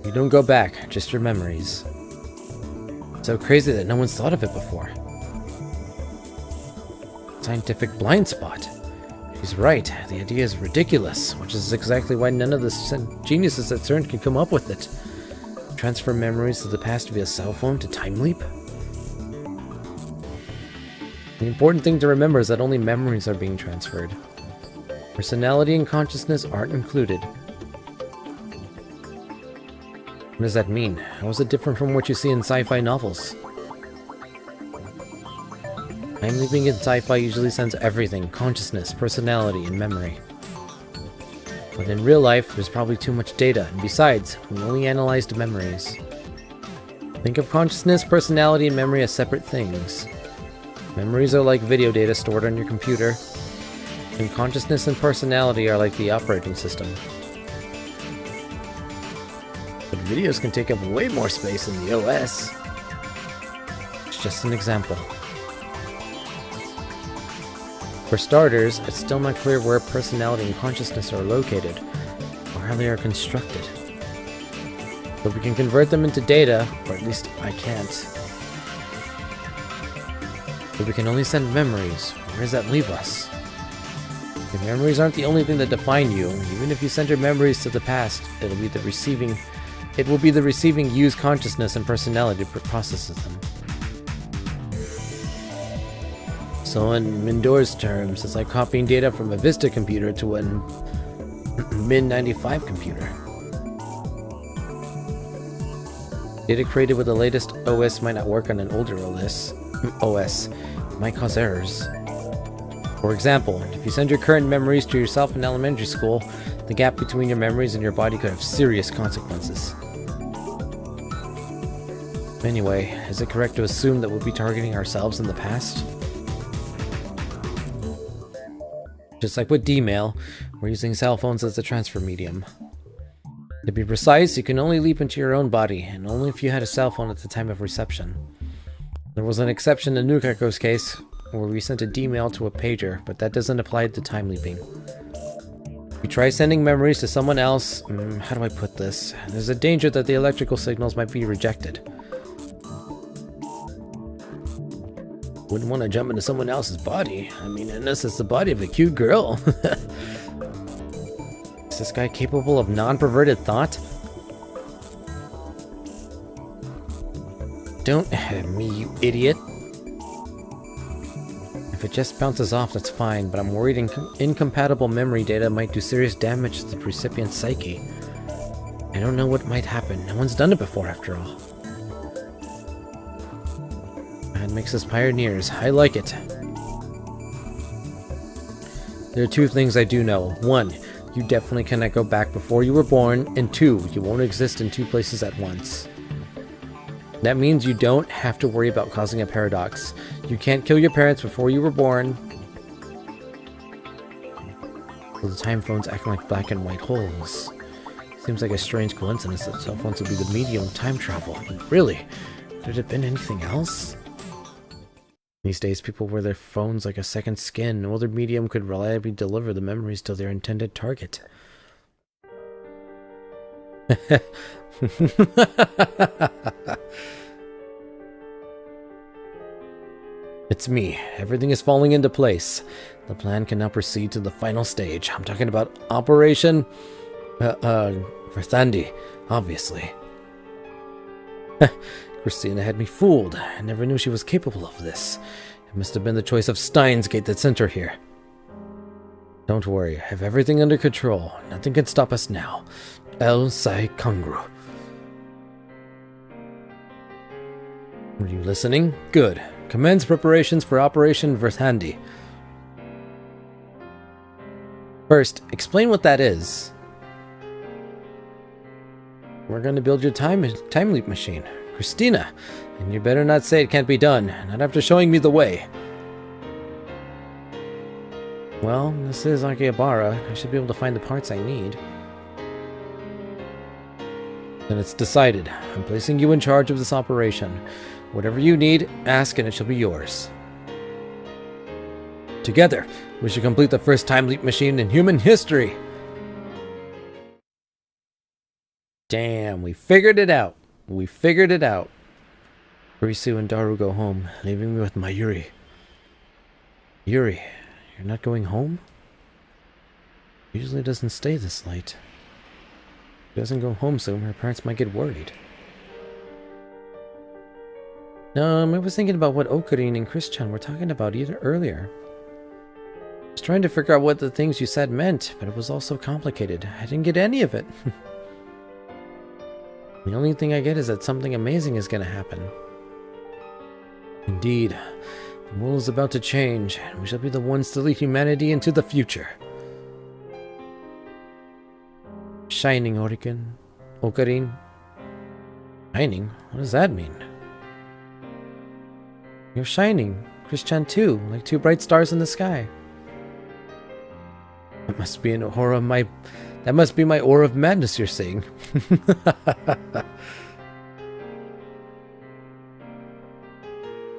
You don't go back, just your memories. It's so crazy that no one's thought of it before. Scientific blind spot. She's right, the idea is ridiculous, which is exactly why none of the geniuses at CERN can come up with it. Transfer memories to the past via cell phone to time leap? The important thing to remember is that only memories are being transferred. Personality and consciousness aren't included. What does that mean? How is it different from what you see in sci-fi novels? Time leaping in sci-fi usually sends everything: consciousness, personality, and memory. But in real life, there's probably too much data, and besides, we only analyzed memories. Think of consciousness, personality, and memory as separate things. Memories are like video data stored on your computer, and consciousness and personality are like the operating system. But videos can take up way more space in the OS. It's just an example. For starters, it's still not clear where personality and consciousness are located, or how they are constructed. But we can convert them into data, or at least I can't. But we can only send memories. Where does that leave us? Your memories aren't the only thing that define you. Even if you send your memories to the past, it will be the receiving use consciousness and personality processes them. So in Mindor's terms, it's like copying data from a Vista computer to a Min-95 computer. Data created with the latest OS might not work on an older OS. It might cause errors. For example, if you send your current memories to yourself in elementary school, the gap between your memories and your body could have serious consequences. Anyway, is it correct to assume that we'll be targeting ourselves in the past? Just like with D-mail, we're using cell phones as the transfer medium. To be precise, you can only leap into your own body, and only if you had a cell phone at the time of reception. There was an exception in Nukako's case, where we sent a D-mail to a pager, but that doesn't apply to time leaping. If you try sending memories to someone else, how do I put this? There's a danger that the electrical signals might be rejected. Wouldn't want to jump into someone else's body. I mean, unless it's the body of a cute girl. Is this guy capable of non-perverted thought? Don't hit me, you idiot. If it just bounces off, that's fine, but I'm worried incompatible memory data might do serious damage to the recipient's psyche. I don't know what might happen. No one's done it before, after all. That makes us pioneers. I like it. There are two things I do know. One, you definitely cannot go back before you were born, and two, you won't exist in two places at once. That means you don't have to worry about causing a paradox. You can't kill your parents before you were born. Well, the time phones acting like black and white holes. Seems like a strange coincidence that cell phones would be the medium of time travel. But really, could it have been anything else? These days, people wear their phones like a second skin. No other medium could reliably deliver the memories to their intended target. It's me. Everything is falling into place. The plan can now proceed to the final stage. I'm talking about Operation Verthandi, obviously. Christina had me fooled. I never knew she was capable of this. It must have been the choice of Steins Gate that sent her here. Don't worry, I have everything under control. Nothing can stop us now. El Sai Kangru. Were you listening? Good. Commence preparations for Operation Verthandi. First, explain what that is. We're going to build your time leap machine. Christina, and you better not say it can't be done, not after showing me the way. Well, this is Akihabara. I should be able to find the parts I need. Then it's decided. I'm placing you in charge of this operation. Whatever you need, ask and it shall be yours. Together, we should complete the first time leap machine in human history. Damn, we figured it out. We figured it out. Kurisu and Daru go home, leaving me with Mayuri. Yuri, you're not going home? Usually doesn't stay this late. If she doesn't go home soon, her parents might get worried. I was thinking about what Okarin and Chris-chan were talking about earlier. I was trying to figure out what the things you said meant, but it was all so complicated. I didn't get any of it. The only thing I get is that something amazing is going to happen. Indeed, the world is about to change, and we shall be the ones to lead humanity into the future. Shining, Okarin. Shining? What does that mean? You're shining. Chris-chan too, like two bright stars in the sky. That must be that must be my aura of madness you're seeing.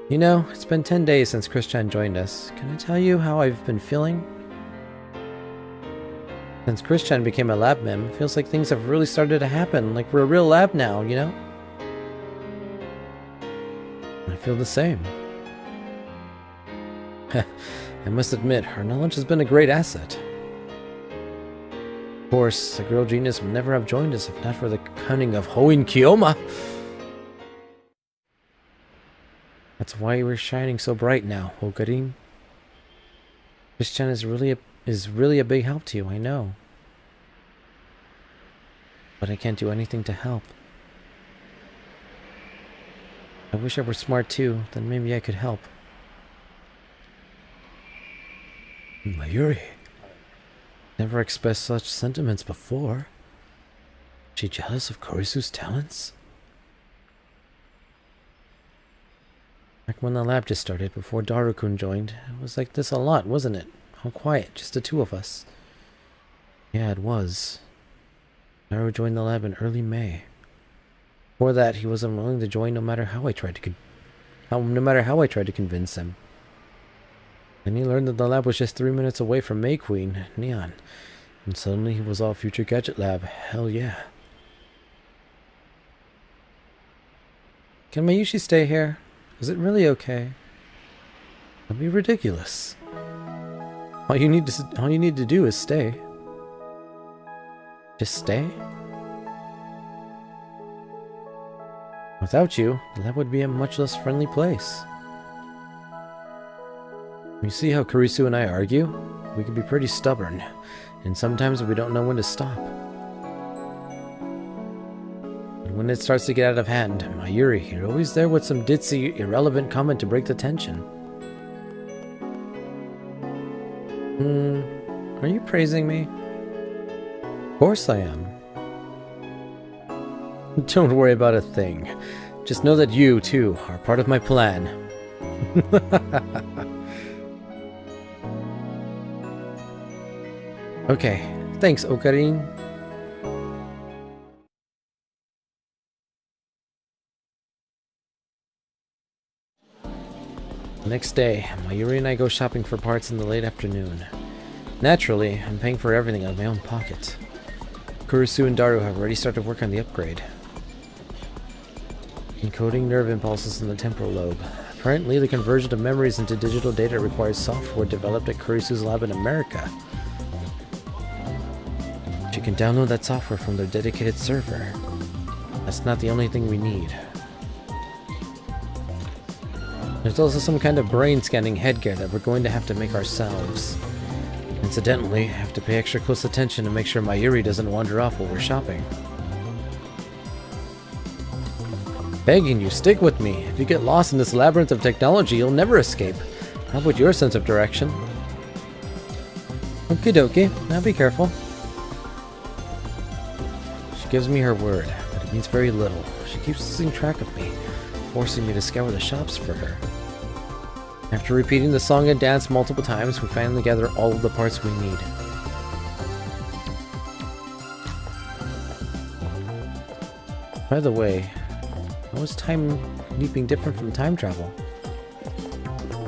You know, it's been 10 days since Chris-chan joined us. Can I tell you how I've been feeling? Since Chris-chan became a lab mem, it feels like things have really started to happen, like we're a real lab now, you know? I feel the same. I must admit, her knowledge has been a great asset. Of course, the girl genius would never have joined us if not for the cunning of Hoin Kiyoma. That's why we're shining so bright now, Okarin. Chris-chan is really a big help to you, I know. But I can't do anything to help. I wish I were smart too, then maybe I could help. Mayuri. Never expressed such sentiments before. Is she jealous of Kurisu's talents? Back when the lab just started, before Daru-kun joined, it was like this a lot, wasn't it? All quiet, just the two of us. Yeah, it was. Daru joined the lab in early May. Before that, he was unwilling to join no matter how I tried to convince him. Then he learned that the lab was just 3 minutes away from May Queen, Neon, and suddenly he was all Future Gadget Lab. Hell yeah. Can Mayushi stay here? Is it really okay? Don't be ridiculous. All you need to do is stay. Just stay? Without you, the lab would be a much less friendly place. You see how Kurisu and I argue? We can be pretty stubborn, and sometimes we don't know when to stop. And when it starts to get out of hand, Mayuri, you're always there with some ditzy, irrelevant comment to break the tension. Are you praising me? Of course I am. Don't worry about a thing. Just know that you, too, are part of my plan. Okay, thanks, Okarin. The next day, Mayuri and I go shopping for parts in the late afternoon. Naturally, I'm paying for everything out of my own pocket. Kurisu and Daru have already started work on the upgrade. Encoding nerve impulses in the temporal lobe. Apparently, the conversion of memories into digital data requires software developed at Kurisu's lab in America. You can download that software from their dedicated server. That's not the only thing we need. There's also some kind of brain scanning headgear that we're going to have to make ourselves. Incidentally, I have to pay extra close attention to make sure Mayuri doesn't wander off while we're shopping. Begging you, stick with me. If you get lost in this labyrinth of technology, you'll never escape. How about your sense of direction? Okie dokie, now be careful. She gives me her word, but it means very little. She keeps losing track of me, forcing me to scour the shops for her. After repeating the song and dance multiple times, we finally gather all of the parts we need. By the way, how is time leaping different from time travel?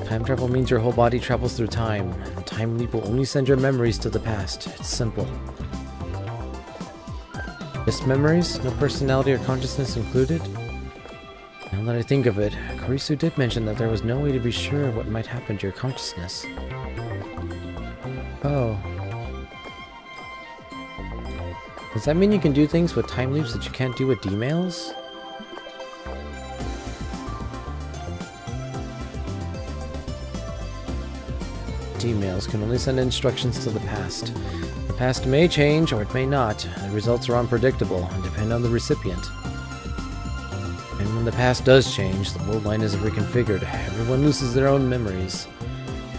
Time travel means your whole body travels through time, and time leap will only send your memories to the past. It's simple. Just memories? No personality or consciousness included? Now that I think of it, Karisu did mention that there was no way to be sure what might happen to your consciousness. Oh. Does that mean you can do things with time leaps that you can't do with D-mails? D-mails can only send instructions to the past. The past may change, or it may not. The results are unpredictable and depend on the recipient. And when the past does change, the world line is reconfigured. Everyone loses their own memories.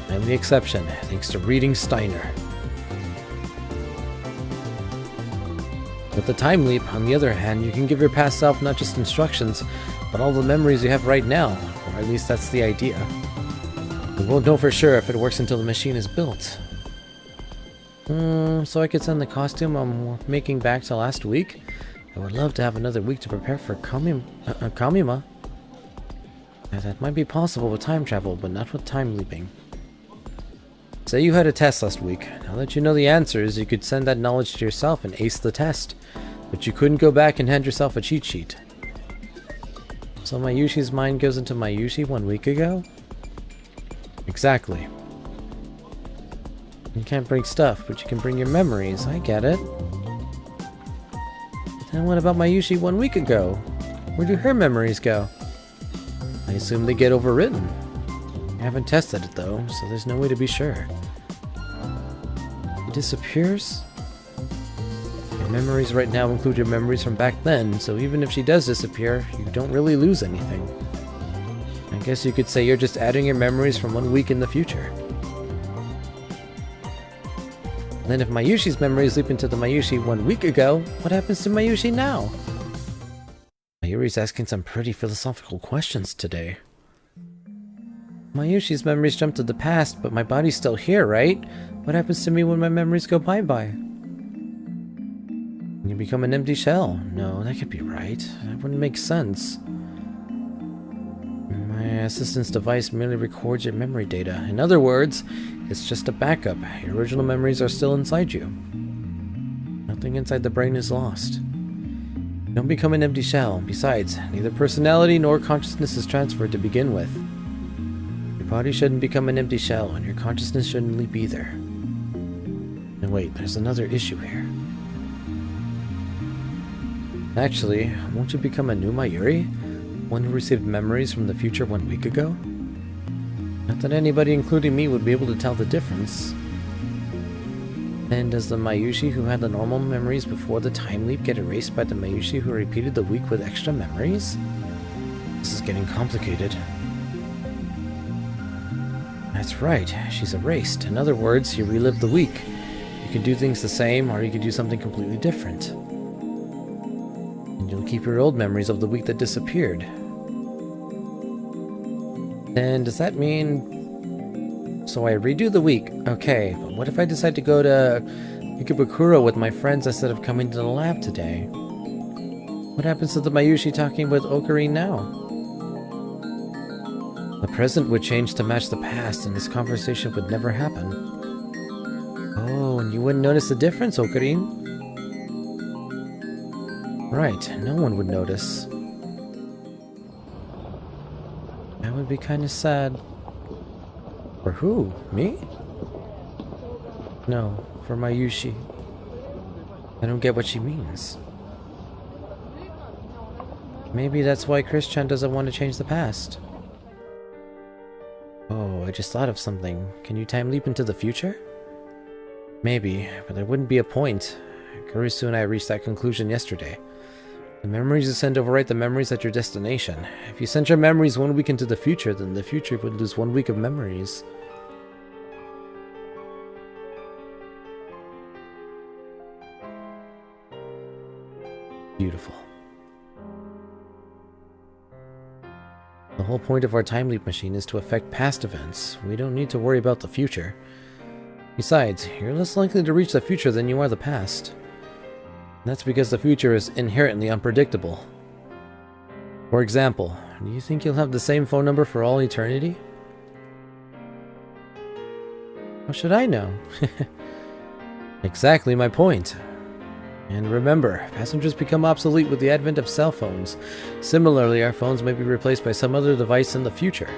I'm the exception, thanks to reading Steiner. With the time leap, on the other hand, you can give your past self not just instructions, but all the memories you have right now, or at least that's the idea. We won't know for sure if it works until the machine is built. So I could send the costume I'm making back to last week? I would love to have another week to prepare for Kamima. That might be possible with time travel, but not with time leaping. Say you had a test last week. Now that you know the answers, you could send that knowledge to yourself and ace the test. But you couldn't go back and hand yourself a cheat sheet. So Mayushi's mind goes into Mayushi 1 week ago? Exactly. You can't bring stuff, but you can bring your memories. I get it. Then what about Mayushi 1 week ago? Where do her memories go? I assume they get overwritten. I haven't tested it though, so there's no way to be sure. It disappears? Your memories right now include your memories from back then, so even if she does disappear, you don't really lose anything. I guess you could say you're just adding your memories from 1 week in the future. Then if Mayushi's memories leap into the Mayushi 1 week ago, what happens to Mayushi now? Mayuri's asking some pretty philosophical questions today. Mayushi's memories jump to the past, but my body's still here, right? What happens to me when my memories go bye-bye? You become an empty shell. No, that can't be right. That wouldn't make sense. My assistant's device merely records your memory data. In other words, it's just a backup. Your original memories are still inside you. Nothing inside the brain is lost. You don't become an empty shell. Besides, neither personality nor consciousness is transferred to begin with. Your body shouldn't become an empty shell, and your consciousness shouldn't leap either. And wait, there's another issue here. Actually, won't you become a new Mayuri? One who received memories from the future 1 week ago? Not that anybody, including me, would be able to tell the difference. Then does the Mayushi who had the normal memories before the time leap get erased by the Mayushi who repeated the week with extra memories? This is getting complicated. That's right, she's erased. In other words, you relive the week. You can do things the same, or you can do something completely different. And you'll keep your old memories of the week that disappeared. And does that mean... So I redo the week. Okay, but what if I decide to go to Ikebukuro with my friends instead of coming to the lab today? What happens to the Mayushi talking with Ocarine now? The present would change to match the past, and this conversation would never happen. Oh, and you wouldn't notice the difference, Ocarine? Right, no one would notice. That would be kind of sad. For who? Me? No, for Mayushi. I don't get what she means. Maybe that's why Christian doesn't want to change the past. Oh, I just thought of something. Can you time leap into the future? Maybe, but there wouldn't be a point. Kurisu and I reached that conclusion yesterday. The memories you send overwrite the memories at your destination. If you sent your memories 1 week into the future, then the future would lose 1 week of memories. Beautiful. The whole point of our time leap machine is to affect past events. We don't need to worry about the future. Besides, you're less likely to reach the future than you are the past. That's because the future is inherently unpredictable. For example, do you think you'll have the same phone number for all eternity? How should I know? Exactly my point. And remember, passengers become obsolete with the advent of cell phones. Similarly, our phones may be replaced by some other device in the future.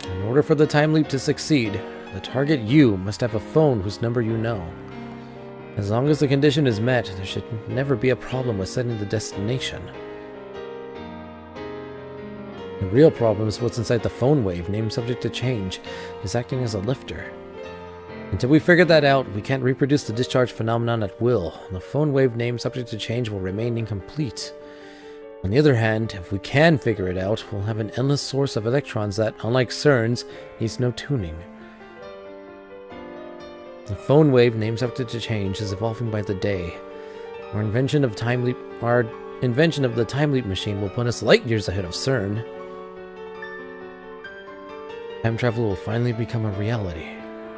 In order for the time leap to succeed, the target you must have a phone whose number you know. As long as the condition is met, there should never be a problem with setting the destination. The real problem is what's inside the phone wave, named subject to change, is acting as a lifter. Until we figure that out, we can't reproduce the discharge phenomenon at will. The phone wave named subject to change will remain incomplete. On the other hand, if we can figure it out, we'll have an endless source of electrons that, unlike CERN's, needs no tuning. The phone wave named subject to change is evolving by the day. Our invention of the time leap machine will put us light years ahead of CERN. Time travel will finally become a reality.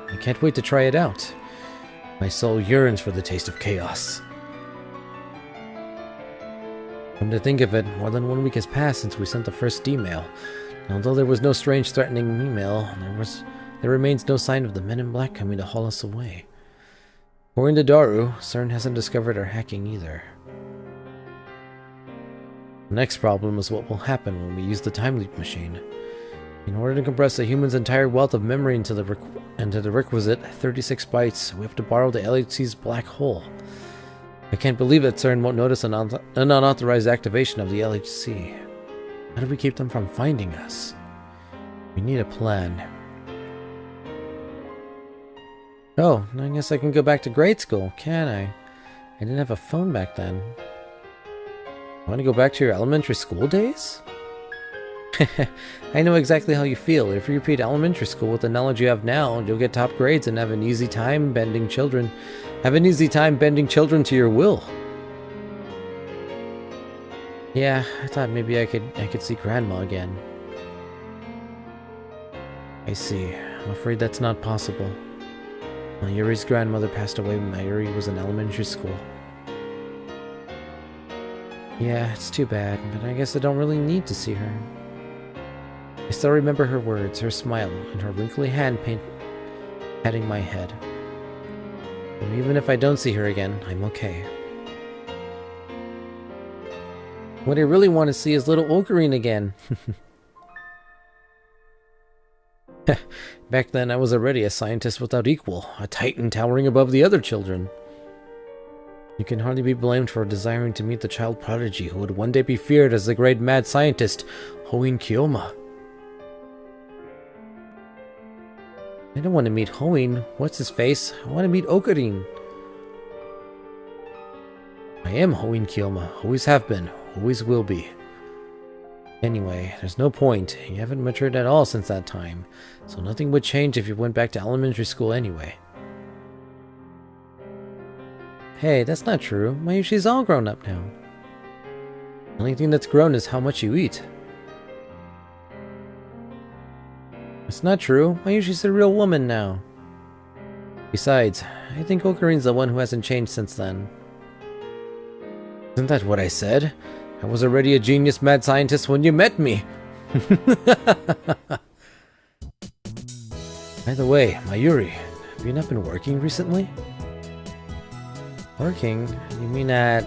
I can't wait to try it out. My soul yearns for the taste of chaos. Come to think of it, more than 1 week has passed since we sent the first email. Although there was no strange threatening email, there remains no sign of the men in black coming to haul us away. According to Daru, CERN hasn't discovered our hacking either. The next problem is what will happen when we use the time leap machine. In order to compress a human's entire wealth of memory into the requisite 36 bytes, we have to borrow the LHC's black hole. I can't believe that CERN won't notice an unauthorized activation of the LHC. How do we keep them from finding us? We need a plan. Oh, I guess I can go back to grade school, can I? I didn't have a phone back then. Want to go back to your elementary school days? I know exactly how you feel. If you repeat elementary school with the knowledge you have now, you'll get top grades and have an easy time bending children to your will. Yeah, I thought maybe I could see Grandma again. I see. I'm afraid that's not possible. Mayuri's grandmother passed away when Mayuri was in elementary school. Yeah, it's too bad, but I guess I don't really need to see her. I still remember her words, her smile, and her wrinkly hand patting my head. So even if I don't see her again, I'm okay. What I really want to see is little Ocarine again. Back then, I was already a scientist without equal, a titan towering above the other children. You can hardly be blamed for desiring to meet the child prodigy who would one day be feared as the great mad scientist, Hoin Kyoma. I don't want to meet Hoin. What's his face? I want to meet Ocarine. I am Hoin Kyoma. Always have been. Always will be. Anyway, there's no point. You haven't matured at all since that time, so nothing would change if you went back to elementary school anyway. Hey, that's not true. Mayushi's all grown up now. The only thing that's grown is how much you eat. It's not true. Mayushi's a real woman now. Besides, I think Okarine's the one who hasn't changed since then. Isn't that what I said? I was already a genius mad scientist when you met me. By the way, Mayuri, have you not been working recently? Working? You mean at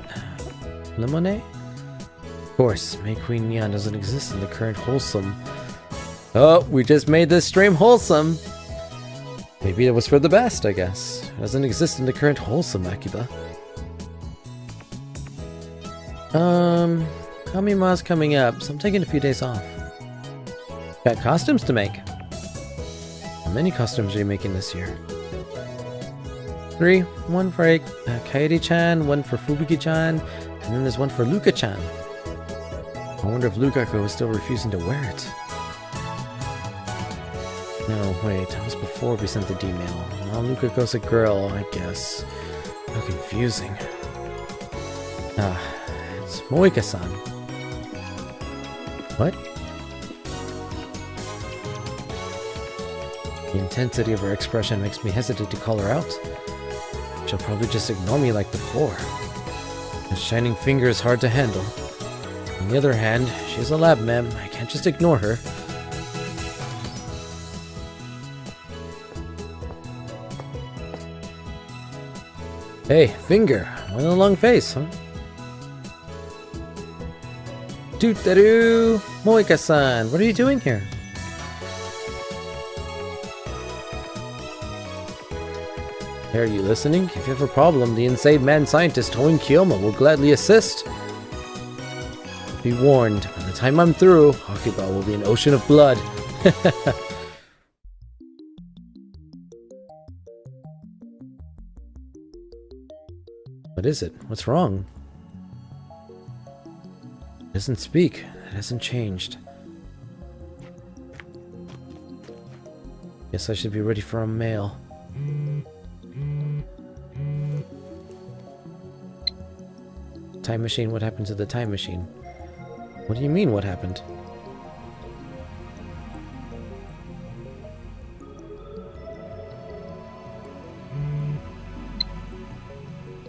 Lemonade? Of course, May Queen Neon doesn't exist in the current wholesome. Oh, we just made this stream wholesome. Maybe it was for the best, I guess. It doesn't exist in the current wholesome, Akiba. Kamima's coming up, so I'm taking a few days off. Got costumes to make. How many costumes are you making this year? 3. One for Kairi-chan, one for Fubuki-chan, and then there's one for Luka-chan. I wonder if Lukaku is still refusing to wear it. No, wait, that was before we sent the email. Now Lukaku's a girl, I guess. How confusing. It's Moika-san. What? The intensity of her expression makes me hesitate to call her out. She'll probably just ignore me like before. A shining finger is hard to handle. On the other hand, she's a lab mem. I can't just ignore her. Hey, finger. Why the long face, huh? Dootaroo! Moika-san, what are you doing here? Hey, are you listening? If you have a problem, the insane man scientist Hoen Kiyoma will gladly assist. Be warned, by the time I'm through, Akiba will be an ocean of blood. What is it? What's wrong? It doesn't speak. It hasn't changed. Guess I should be ready for a mail. Time machine? What happened to the time machine? What do you mean, what happened?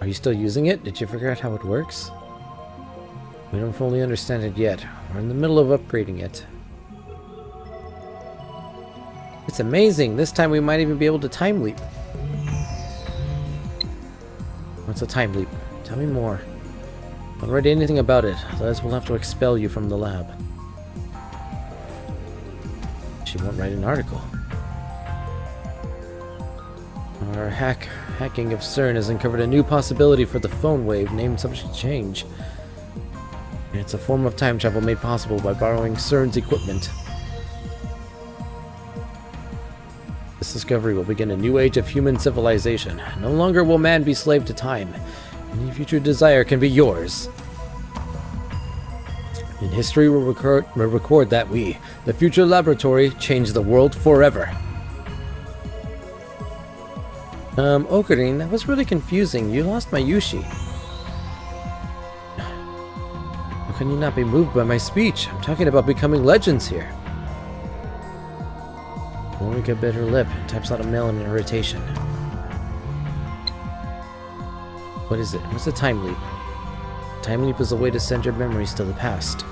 Are you still using it? Did you figure out how it works? We don't fully understand it yet. We're in the middle of upgrading it. It's amazing! This time we might even be able to time leap. What's a time leap? Tell me more. Don't write anything about it, otherwise we'll have to expel you from the lab. She won't write an article. Our hacking of CERN has uncovered a new possibility for the phone wave named subject to change. It's a form of time travel made possible by borrowing CERN's equipment. This discovery will begin a new age of human civilization. No longer will man be slave to time. Any future desire can be yours. In history, we'll record that we, the future laboratory, changed the world forever. Okarin, that was really confusing. You lost my Yushi. How can you not be moved by my speech? I'm talking about becoming legends here. Moika bit her lip and types out a mail in irritation. What is it? What's a time leap? Time leap is a way to send your memories to the past.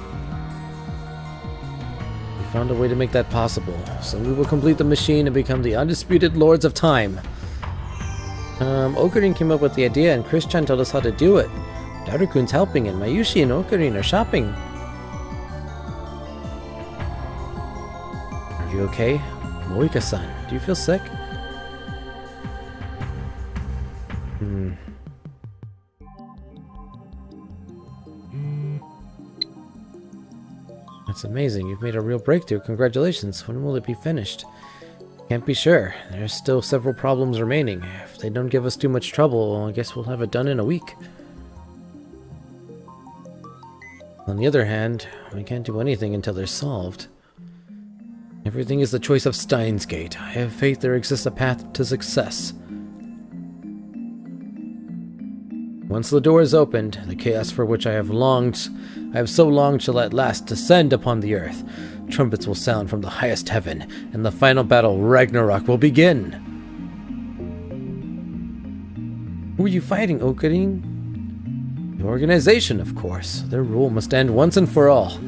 We found a way to make that possible, so we will complete the machine and become the undisputed lords of time. Okarin came up with the idea and Chris-chan told us how to do it. Darukun's helping and Mayushi and Okarin are shopping. Are you okay? Moika-san, do you feel sick? That's amazing. You've made a real breakthrough. Congratulations. When will it be finished? Can't be sure. There's still several problems remaining. If they don't give us too much trouble, I guess we'll have it done in a week. On the other hand, we can't do anything until they're solved. Everything is the choice of Steins Gate. I have faith there exists a path to success. Once the door is opened, the chaos for which I have so longed shall at last descend upon the earth. Trumpets will sound from the highest heaven, and the final battle, Ragnarok, will begin. Who are you fighting, Okarin? The organization, of course. Their rule must end once and for all.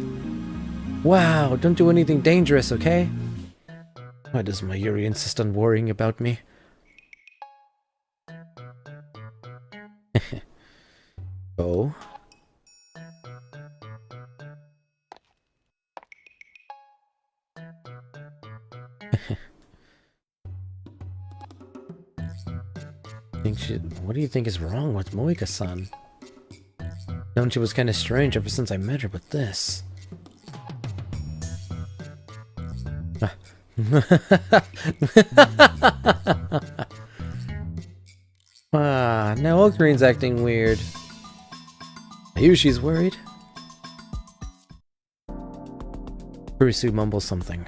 Wow, don't do anything dangerous, okay? Why does Mayuri insist on worrying about me? Oh. What do you think is wrong with Moika-san? Known she was kind of strange ever since I met her, but this... now Okarin's acting weird. Ayushi's worried. Kurisu mumbles something.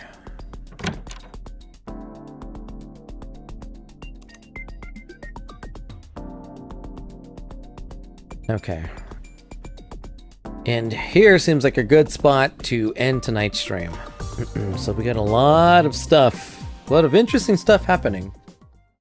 Okay. And here seems like a good spot to end tonight's stream. So we got a lot of stuff, a lot of interesting stuff happening.